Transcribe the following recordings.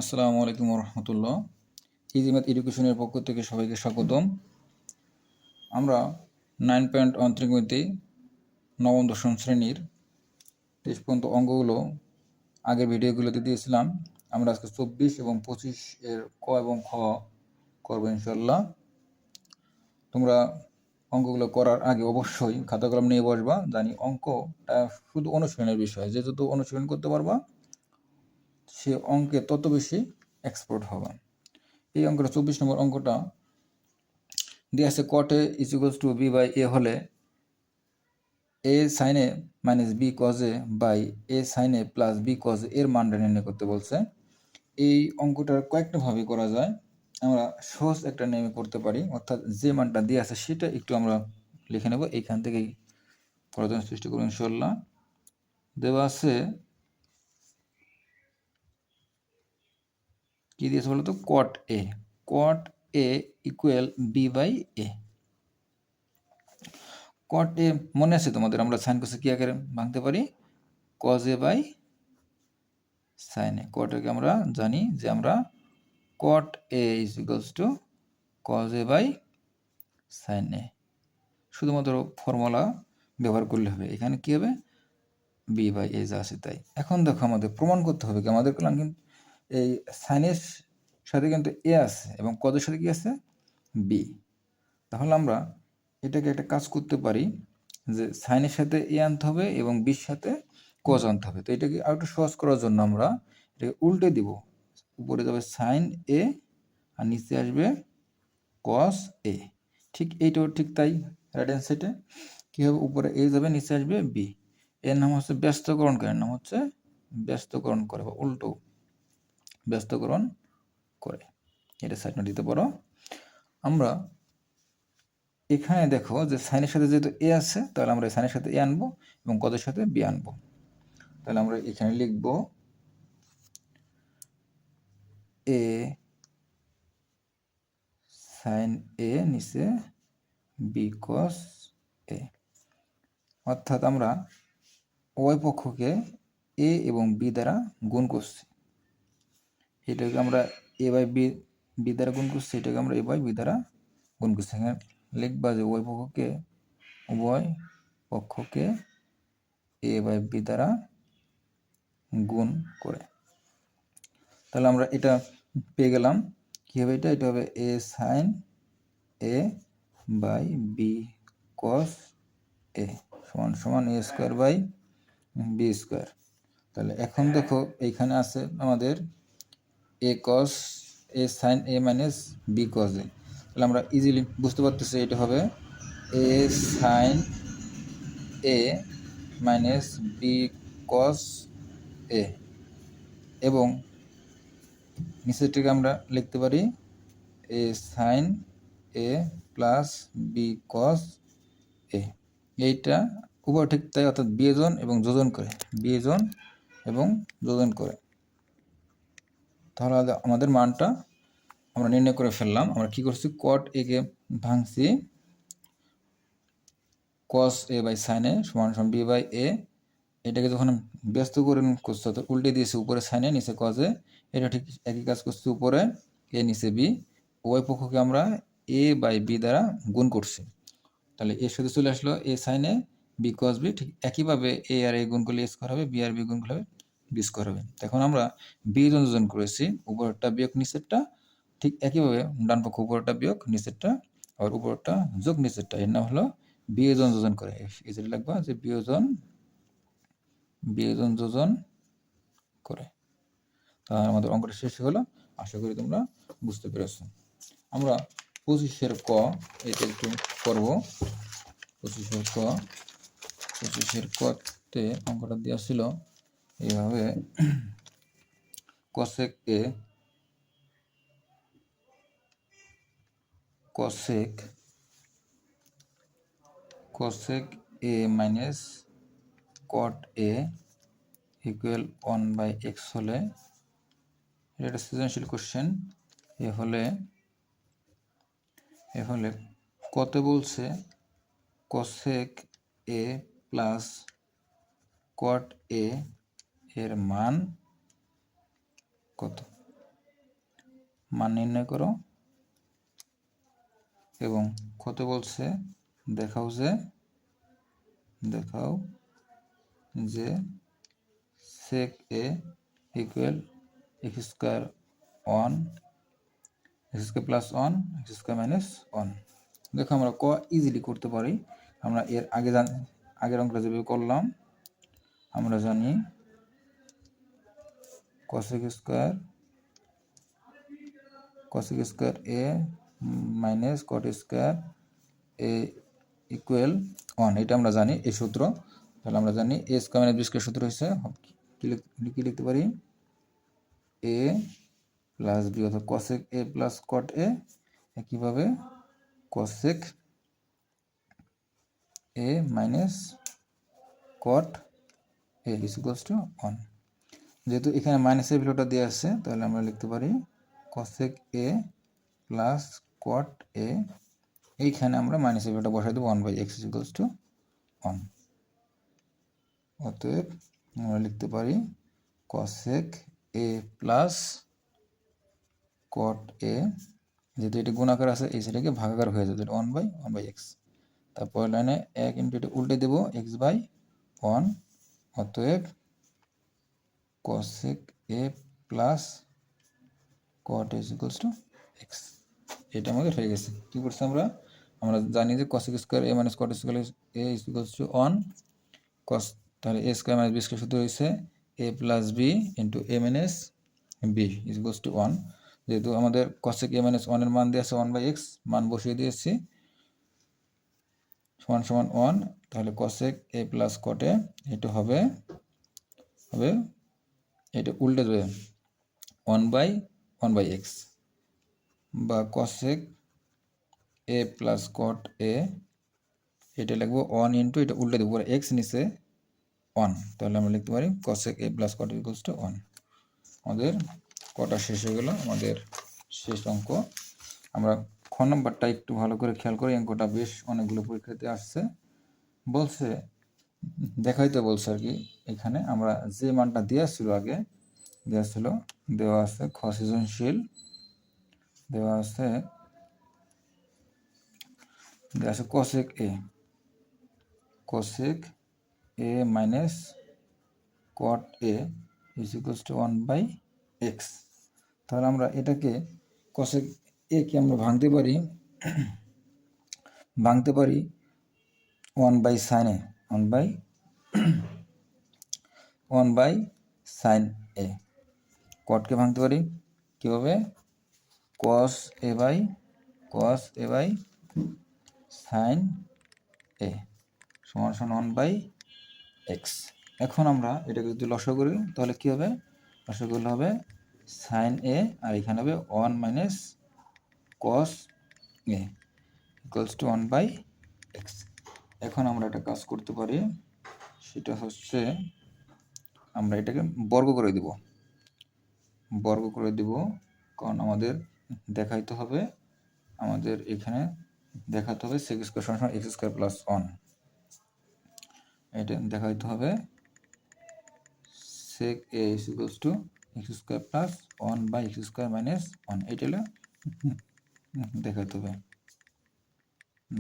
আসসালামু আলাইকুম রহমতুল্লাহ। Easy math এডুকেশনের পক্ষ থেকে সবাইকে স্বাগতম। আমরা 9.1 ত্রিকোণমিতি নবম দশম শ্রেণীর 23 পর্যন্ত অঙ্কগুলো আগের ভিডিওগুলোতে দিয়েছিলাম। আমরা আজকে 24 এবং 25 এর ক এবং খ করবো ইনশাল্লাহ। তোমরা অঙ্কগুলো করার আগে অবশ্যই খাতা কলম নিয়ে বসবা। জানি অঙ্কটা শুধু অনুশীলনের বিষয়, যে যত অনুশীলন করতে পারবা সে অঙ্কে তত বেশি এক্সপার্ট হবে। এই অঙ্কটা 24 নম্বর অঙ্কটা দিয়ে আছে cot a is equals to b by a হলে a sin a minus b cos a by a sin a plus b cos a এর মানটা নির্ণয় করতে বলছে। এই অঙ্কটার কয়েকটা ভাবে করা যায়। আমরা সহজ একটা নেমে করতে পারি, অর্থাৎ যে মানটা দিয়ে আছে সেটা একটু আমরা লিখে নেব। এইখান থেকেই করার জন্য চেষ্টা করব ইনশাল্লাহ। দেওয়া আছে কি দিয়েছে বলতো, cot a equal b by a। cot a মনে আছে তোমাদের, আমরা সাইন কোসে কি আকারে ভাঙতে পারি, cos a by sin a। cot a কে আমরা জানি যে আমরা cot a is equals to cos a by sin a। শুধুমাত্র ফর্মুলা ব্যবহার করলে হবে। এখানে কি হবে, b বাই a যা আছে তাই। এখন দেখো আমাদের প্রমাণ করতে হবে কি, আমাদের কিন্তু এই sin এর সাথে কিন্তু a আছে এবং cos এর সাথে কি আছে, b। তাহলে আমরা এটাকে একটা কাজ করতে পারি যে sin এর সাথে a আনতে হবে এবং b এর সাথে cos আনতে হবে। তো এটাকে আরেকটু সহজ করার জন্য আমরা এটাকে উল্টে দিব। উপরে যাবে sin a আর নিচে আসবে cos a। ঠিক এইটাও ঠিক তাই, রাইট হ্যান্ড সাইডে কি হবে, উপরে a যাবে নিচে আসবে b। এর নাম হচ্ছে ব্যস্তকরণ করে, নাম হচ্ছে ব্যস্তকরণ করে বা উল্টো ব্যস্তকরণ করে। এটা সাইড নোট দিতে পারো। আমরা এখানে দেখো যে সাইনের সাথে যেহেতু এ আছে, তাহলে আমরা সাইনের সাথে এ আনবো এবং কদের সাথে বি আনবো। তাহলে আমরা এখানে লিখব এ সাইন এ নিচে বি কস এ। অর্থাৎ আমরা উভয় পক্ষকে এ এবং বি দ্বারা গুণ করছি। এটাকে আমরা এ বাই বি দ্বারা গুণ করছি, এটাকে আমরা এ বাই বি দ্বারা গুণ করছি। এখানে লিখবা যে উভয় পক্ষকে এ বাই বি দ্বারা গুণ করে। তাহলে আমরা এটা পেয়ে গেলাম। কি হবে এটা, এটা হবে এ সাইন এ বাই বি কস এ সমান সমান এ স্কোয়ার বাই বি স্কোয়ার। তাহলে এখন দেখো এইখানে আছে আমাদের এ কস এ সাইন এ মাইনাস বি কস এ। তাহলে আমরা ইজিলি বুঝতে পারতেছি এটা হবে এ সাইন এ মাইনাস বি কস এ, এবং নিচেরটিকে আমরা লিখতে পারি এ সাইন এ প্লাস বি কস এ। এইটা উভয় ঠিক তাই, অর্থাৎ বিয়োজন এবং যোজন করে, বিয়োজন এবং যোজন করে। তাহলে আমাদের মানটা আমরা নির্ণয় করে ফেললাম। আমরা কি করছি, কট এ কে ভাঙছি কস এ বাই সাইন এ সমান সমান বি বাই এ। এটাকে যখন ব্যস্ত করে করছে তো উল্টে দিয়েছে, উপরে সাইন এ নিচে কস এ। এটা ঠিক একই কাজ করছে, উপরে এ নিচে বি। উভয় পক্ষকে আমরা এ বাই বি দ্বারা গুণ করছি। তাহলে এর সাথে চলে আসলো এ sign A B cos B. ঠিক একইভাবে এ আর এ গুণ করলে এ স্কোয়ার হবে, বি আর বি গুণ করলে বি স্কোয়ার হবে। এখন আমরা বিয়োজন যোজন করেছি, উপরেরটা বিয়োগ নিচেরটা। ঠিক একইভাবে ডান পক্ষ উপরেরটা বিয়োগ নিচেরটা, আর উপরেরটা যোগ নিচেরটা। এর নাম হলো বিয়োজন যোজন করে। এই যেটা লাগবা যে বিয়োজন যোজন করে। তাহলে আমাদের অঙ্কটা শেষ হলো। আশা করি তোমরা বুঝতে পেরেছো। আমরা 25-এর ক এটা একটু করব। 25-এর কতে অঙ্কটা দেওয়া ছিল এইভাবে, cosec a minus cot a equal 1/x হলে, এটা একটা সৃজনশীল কোশ্চেন। এ হলে কত বলছে, cosec a plus cot a এর মান কত। মান নির্ণয় করো এবং কত বলছে দেখাও যে sec a equal x square on x square plus on x square minus on. দেখো আমরা ইজিলি করতে পারি। আমরা এর আগের অঙ্কটা যেভাবে করলাম আমরা জানি cosec square a minus cot square a equal on, এটা আমরা জানি এই সূত্র। তাহলে আমরা জানি a square minus b square সূত্র হচ্ছে কি লিখতে পারি a প্লাস b অর্থাৎ cosec a plus cot a, একইভাবে cosec a minus cot a is equals to 1। যেহেতু এখানে মাইনাসের ভ্যালুটা দেওয়া আছে তাহলে আমরা লিখতে পারি cosec a plus cot a, এইখানে আমরা মাইনাসের ভ্যালুটা বসাই দেবো 1/x ইজ ইকুয়ালস টু 1। অতএব আমরা লিখতে পারি cosec a plus cot a, যেহেতু এটা গুণাকার আছে এই সাইডে ভাগাকার হয়ে যাবে 1/x। তারপর লাইনে 1 ইন্টু এটা উল্টে দেব x/1। অতএব cosec a plus cot a equals to x। এটা আমাদের হয়ে গেছে। কি করছি আমরা জানি যে cosec square a minus cot square a equals to 1 cos, তাহলে a square minus b square সূত্র হইছে a plus b into a minus b equals to 1। যেহেতু আমাদের cosec a মাইনাস 1 এর মান দেয়া আছে 1/x, মান বসিয়ে দিয়েছি সমান সমান 1। তাহলে cosec a plus cot a এটা হবে এটা উল্টে যাবে 1/x, বা cosec a plus cot a এটা লিখবো 1 ইন্টু এটা উল্টে দেবো x নিচে 1, তাহলে আমরা লিখতে পারি cosec a plus cot equals to 1। আমাদের কটা শেষ হয়ে গেল, আমাদের শেষ অঙ্ক। আমরা খ নম্বরটা একটু ভালো করে খেয়াল করি, অঙ্কটা বেশ অনেকগুলো পরীক্ষাতে আসছে। বলছে দেখাইতে বলছে আর কি, এখানে আমরা যে মানটা দেওয়া ছিল আগে দেওয়া আছে খ সৃজনশীল, দেওয়া আছে cosec a minus cot a is equals to 1/x। তাহলে আমরা এটাকে cosec a কে আমরা ভাঙতে পারি 1/sin a, 1/sin a। cot কে ভাঙতে পারি কিভাবে, cos a by sin a সমান সমান 1/x। এখন আমরা এটাকে যদি লসাগু করি তাহলে কি হবে, লসাগু করলে হবে sin a আর এখানে হবে 1 minus cos a equals to 1/x। এখন আমরা একটা কাজ করতে পারি, সেটা হচ্ছে আমরা এটাকে বর্গ করে দিব, কারণ আমাদের দেখাইতে হবে, আমাদের এখানে দেখাতে হবে sec স্কয়ার সমান x স্কয়ার প্লাস 1, এটা দেখাইতে হবে sec a equals to x square plus 1/x square minus 1, এটা দেখাইতে হবে,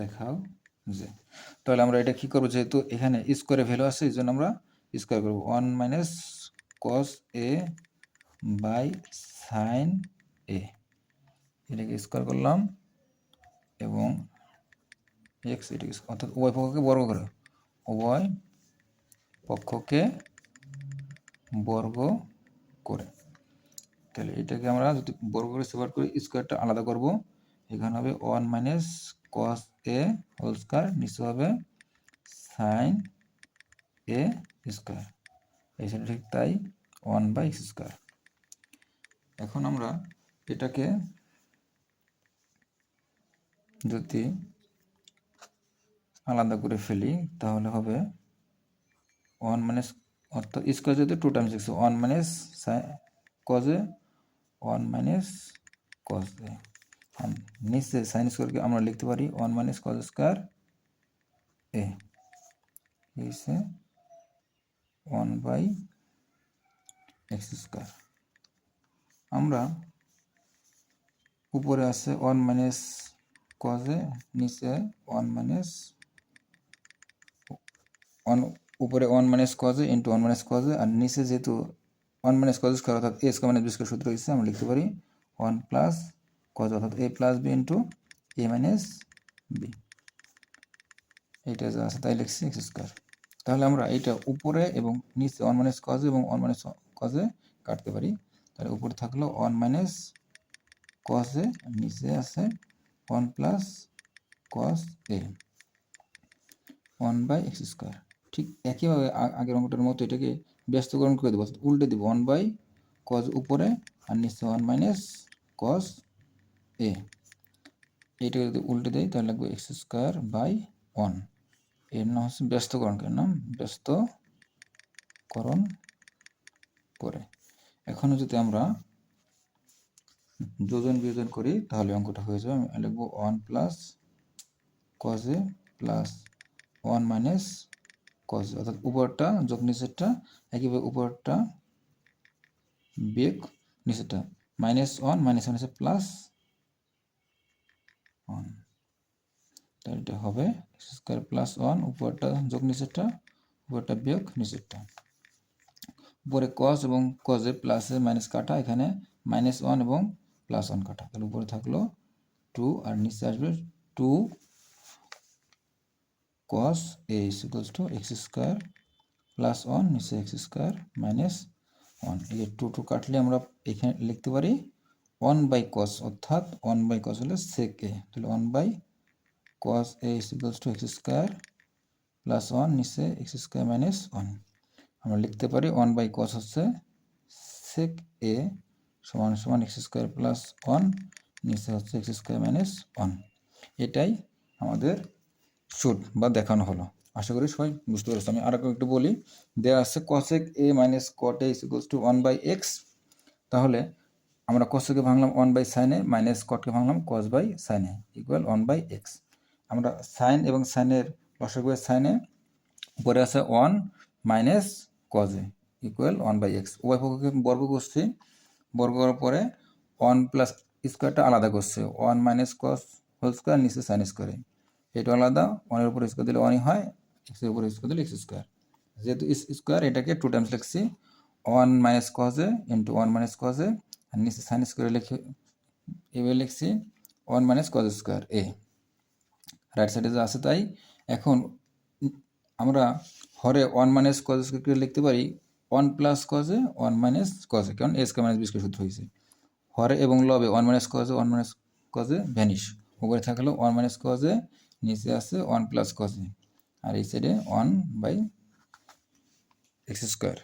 দেখাও যে। তাহলে আমরা এটা কি করব, যেহেতু এখানে স্কয়ারের ভ্যালু আছে এই জন্য আমরা স্কয়ার করব 1 minus cos a by sin a, এটাকে স্কয়ার করলাম এবং x এটাকে অর্থাৎ উভয় পক্ষকে বর্গ করে, তাহলে এটাকে আমরা যদি বর্গ করে সেপারেট করি স্কয়ারটা আলাদা করব, এখানে হবে 1 minus cos a whole square, নিচে হবে sin a স্কয়ার, এই সাইডে ঠিক তাই 1/x স্কয়ার। এখন আমরা এটাকে যদি আলাদা করে ফেলি তাহলে হবে 1 মাইনাস, অর্থাৎ স্কয়ার যদি 2 Times x 1 minus cos a 1 minus cos a, আর নিচে sin স্কয়ারকে আমরা লিখতে পারি 1 মাইনাস cos স্কয়ার a ইসে 1/x স্কয়ার। আমরা উপরে আছে 1 মাইনাস কজ এ, নিচে 1 মাইনাস 1, উপরে 1 minus cos A into 1 minus cos A, আর নিচে যেহেতু 1 মাইনাস কজ স্কোয়ার অর্থাৎ A square minus B square সূত্র হচ্ছে, আমরা লিখতে পারি 1 প্লাস কজ অর্থাৎ A plus B into A minus B. এইটা যা আছে তাই লিখছি এক্স স্কোয়ার। তাহলে আমরা এইটা উপরে এবং নিচে 1 মাইনাস কজ এবং 1 মাইনাস কজ এ কাটতে পারি। তাহলে উপরে থাকলো 1 মাইনাস কজ এ, নিচে আছে 1 plus cos a 1 by x square. ঠিক একইভাবে আগের অঙ্কটার মতো এটাকে ব্যস্তকরণ করে দেবো, উল্টে দিব 1 বাই কজ উপরে আর নিচে 1 মাইনাস কজ এ। এইটাকে যদি উল্টে দেয় তাহলে লাগবে এক্স স্কোয়ার বাই 1। এর নাম হচ্ছে ব্যস্তকরণের নাম, ব্যস্তকরণ করে। এখনো যদি আমরা যোজন বিয়োজন করি তাহলে অঙ্কটা হয়ে যাবে। আমি লিখবো 1 প্লাস কজ এ প্লাস 1 মাইনাস কজ এ, অর্থাৎ উপরটা যোগ নিচেরটা, একইভাবে উপরটা বিয়োগ নিচেরটা, মাইনাস 1 মাইনাস 1 প্লাস 1। তাহলে এটা হবে এক্স স্কোয়ার প্লাস 1, উপরটা যোগ নিচেরটা, উপরটা বিয়োগ নিচেরটা। উপরে কস এবং কজে প্লাসে মাইনাস কাটা, এখানে মাইনাস 1 এবং প্লাস 1 কাটা, তাহলে উপরে থাকলো 2 আর নিচে আসবে 2 cos a is equals to x square plus 1, নিচে x স্কোয়ার মাইনাস 1। এই যে 2 কাটলে আমরা এখানে লিখতে পারি 1 বাই cos, অর্থাৎ 1 বাই cos হলে sec a, তাহলে 1 by cos a is equals to x square plus 1, নিচে x স্কোয়ার মাইনাস 1। আমরা লিখতে পারি 1 বাই cos হচ্ছে sec a সমান সমান x স্কোয়ার প্লাস 1, নিচে হচ্ছে x স্কোয়ার মাইনাস 1। এটাই আমাদের শুট বা দেখানো হলো। আশা করি সবাই বুঝতে পেরেছি। আমি আর একটু বলি, দেওয়া আছে cosec a minus cot a is equals to 1 by x। তাহলে আমরা cosec কে ভাঙলাম 1 বাই sin a, মাইনাস cot কে ভাঙলাম cos by sin a equal 1 by x। আমরা sin এবং sin এর লসাগু sin a, উপরে আছে 1 minus cos a equal 1 by x। উভয় পক্ষকে বর্গ করছি, বর্গ করার পরে 1 প্লাস স্কোয়ারটা আলাদা করছে, 1 মাইনাস cos হোল স্কোয়ার, নিচে sin স্কোয়ারে, এটা আলাদা, 1 এর উপর স্কোয়ার দিলে 1ই হয়, x এর উপর স্কোয়ার দিলে x স্কোয়ার। যেহেতু স্কোয়ার এটাকে 2 টাইমস লিখছি, 1 minus cos a into 1 minus cos a, আর নিচে sin স্কোয়ারে লিখে এভাবে লিখছি 1 minus cos square a, right সাইডে যা আছে তাই। এখন আমরা হরে 1 মাইনাস cos স্কোয়ার লিখতে পারি 1 plus cos a 1 minus cos a, কারণ a square minus b square সূত্র হয়েছে। হরে এবং লবে 1 minus cos a 1 minus cos a vanish, উপরে থাকলো 1 মাইনাস cos a, নিচে আছে 1 প্লাস cos a, আর এই সাইডে 1 বাই এক্স স্কোয়ার।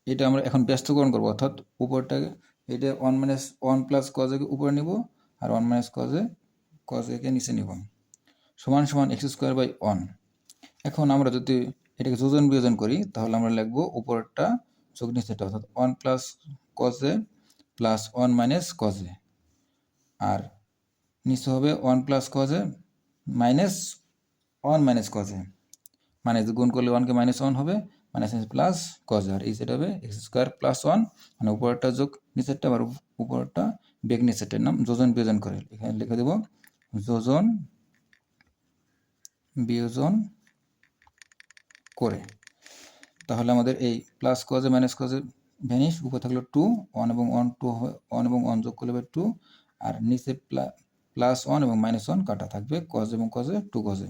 এটা আমরা এখন ব্যস্তকরণ করবো, অর্থাৎ উপরটাকে এটা 1 মাইনাস 1 প্লাস cos a কে উপরে নিব আর 1 মাইনাস cos a কে নিচে নিব, সমান সমান এক্স স্কোয়ার বাই 1। এখন আমরা যদি এটাকে যোজন বিয়োজন করি তাহলে আমরা লিখবো উপরটা যোগ নিচেরটা, অর্থাৎ 1 plus cos a plus 1 minus cos a, আর নিচে হবে 1 plus cos a minus 1 minus cos a, মানে গুণ করলে 1 কে মাইনাস 1 হবে, মাইনাস প্লাস cos a, আর এই সাইড হবে এক্স স্কোয়ার প্লাস 1, মানে উপরটা যোগ নিচেরটা আবার উপরটা বিয়োগ নিচেরটার নাম যোজন বিয়োজন করে, এখানে লিখে দেব যোজন বিয়োজন করে। তাহলে আমাদের এই plus cos a minus cos a vanish, উপরে থাকলো 2, 1 এবং 1 2 1 এবং 1 যোগ করলে 2, আর নিচে প্লাস 1 এবং মাইনাস 1 কাটা থাকবে cos এবং cos a 2 cos a।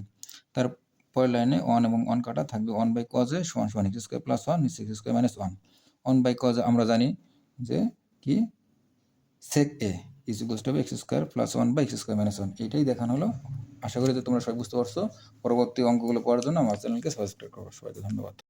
তারপরের লাইনে 1 এবং 1 কাটা থাকবে 1 বাই cos a সমান সমান x স্কোয়ার প্লাস 1, নিচে x square minus 1। 1 by cos a আমরা জানি যে কি sec a is equals to x square plus 1 by x square minus 1। এটাই দেখানো হলো। আশা করি যে তোমরা সবাই বুঝতে পারছো। পরবর্তী অঙ্কগুলো পড়ার জন্য আমার চ্যানেলকে সাবস্ক্রাইব করো। সবাইকে ধন্যবাদ।